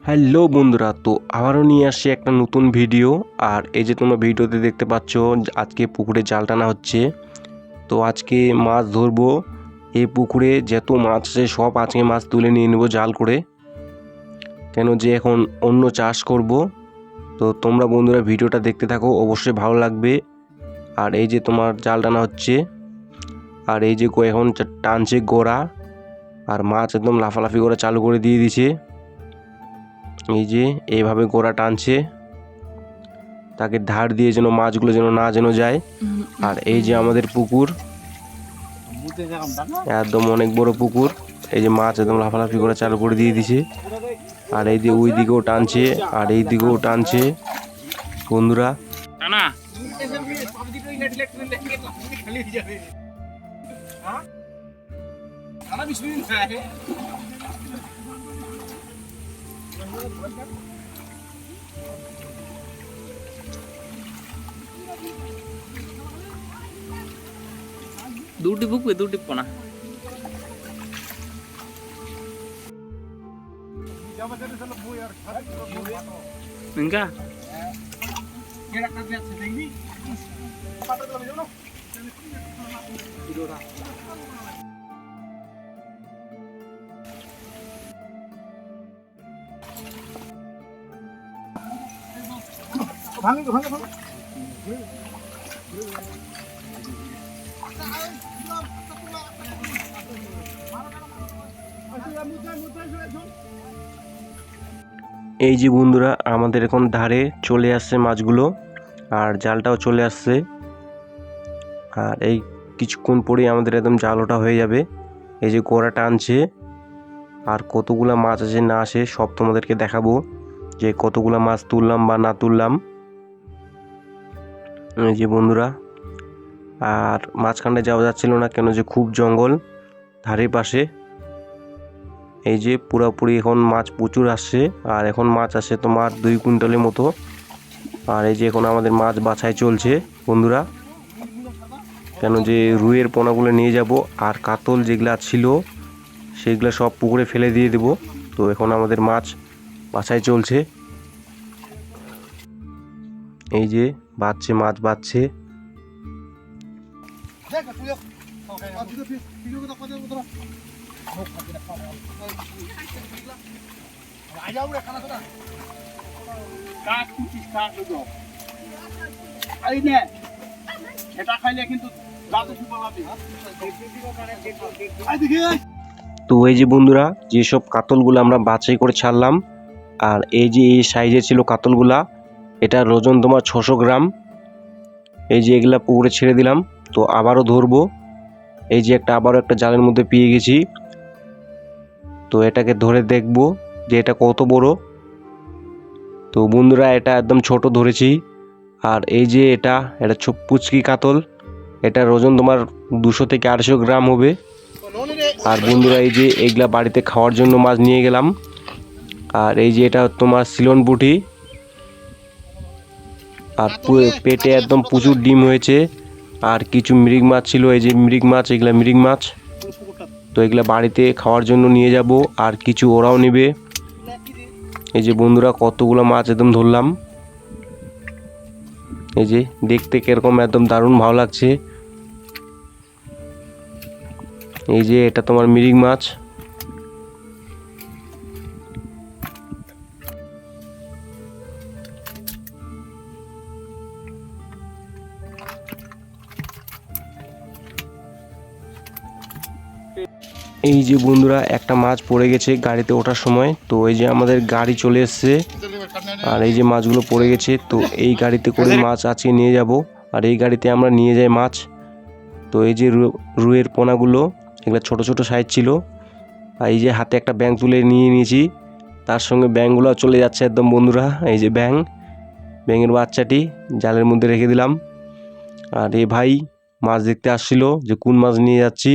Hello বন্ধুরা, তো আবারও নিয়ে আসছি একটা নতুন ভিডিও। আর এই যে তোমরা ভিডিওতে দেখতে পাচ্ছ আজকে পুকুরে জাল টানা হচ্ছে। তো আজকে মাছ ধরবো। এই পুকুরে যত মাছ আছে সব আজকে মাছ তুলে নিয়ে নেবো জাল করে, কেন যে এখন অন্য চাষ করব। তো তোমরা বন্ধুরা ভিডিওটা দেখতে থাকো, অবশ্যই ভালো লাগবে। আর এই যে তোমার জাল টানা হচ্ছে, আর এই যে এখন টানছে গোড়া, আর মাছ একদম লাফালাফি করে চালু করে দিয়ে দিছে। এই যে এইভাবে গোড়া টানছে, তাকে ধার দিয়ে যেন মাছগুলো যেন না যায়। আর এই যে আমাদের পুকুর, একদম অনেক বড় পুকুর। এই যে মাছ একদম লাফালাফি করে চালু করে দিয়ে দিছে। আর এই যে ওই দিকেও টানছে, আর এই দিকেও টানছে বন্ধুরা। দুটি বুকবে দুটি পোনা ఇంకా এই যে বন্ধুরা আমাদের এখন ধারে চলে আসছে মাছগুলো, আর জালটাও চলে আসছে। আর এই কিছুক্ষণ পরেই আমাদের একদম জাল ওঠা হয়ে যাবে। এই যে গোড়া টানছে, আর কতগুলা মাছ আছে না আসে সব তোমাদেরকে দেখাবো, যে কতগুলা মাছ তুললাম বা না তুললাম। এই যে বন্ধুরা, আর মাঝখানে যাওয়া যাচ্ছিল না, কেন যে খুব জঙ্গল ধারের পাশে। এই যে পুরোপুরি এখন মাছ প্রচুর আসছে, আর এখন মাছ আসে তোমার 2 কুইন্টালের মতো। আর এই যে এখন আমাদের মাছ বাছাই চলছে বন্ধুরা, কেন যে রুইয়ের পোনাগুলো নিয়ে যাব, আর কাতল যেগুলা ছিল সেগুলো সব পুকুরে ফেলে দিয়ে দেব। তো এখন আমাদের মাছ বাছাই চলছে। এই যে বাছছে, মাছ বাছছে। তো এই যে বন্ধুরা, যেসব কাতলগুলো আমরা বাছাই করে ছাড়লাম, আর এই যে এই সাইজে ছিল কাতলগুলা, এটার ওজন তোমার 600 গ্রাম। এই যে এগুলা পুকুরে ছেড়ে দিলাম, তো আবারও ধরবো। এই যে আবারও একটা জালের মধ্যে পেয়ে গেছি, তো এটাকে ধরে দেখবো যে এটা কত বড়। তো বন্ধুরা এটা একদম ছোট ধরেছি। আর এই যে এটা পুচকি কাতল, এটার ওজন তোমার 200 থেকে 250 গ্রাম হবে। আর বন্ধুরা এই যে এইগুলা বাড়িতে খাওয়ার জন্য মাছ নিয়ে গেলাম। আর এই যে এটা তোমার সিলন পুঁটি, আর পেটে একদম প্রচুর ডিম হয়েছে। আর কিছু মৃগ মাছ ছিল, এই যে মৃগ মাছ, এগুলা মৃগ মাছ। তো এগুলা বাড়িতে খাওয়ার জন্য নিয়ে যাব, আর কিছু ওরাও নেবে। এই যে বন্ধুরা কতগুলো মাছ একদম ধরলাম। এই যে দেখতে কিরকম একদম দারুণ ভালো লাগছে। এই যে এটা তোমার মৃগ মাছ। এই যে বন্ধুরা একটা মাছ পড়ে গেছে গাড়িতে ওঠার সময়। তো এই যে আমাদের গাড়ি চলে এসছে, আর এই যে মাছগুলো পড়ে গেছে। তো এই গাড়িতে করে মাছ আজকে নিয়ে যাব, আর এই গাড়িতে আমরা নিয়ে যাই মাছ। তো এই যে রুইয়ের পোনাগুলো, এগুলো ছোট ছোট সাইজ ছিল। আর এই যে হাতে একটা ব্যাঙ তুলে নিয়েছি, তার সঙ্গে ব্যাঙগুলো চলে যাচ্ছে একদম বন্ধুরা। এই যে ব্যাঙের বাচ্চাটি জালের মধ্যে রেখে দিলাম। আর এই ভাই মাছ দেখতে আসছিল যে কোন মাছ নিয়ে যাচ্ছি,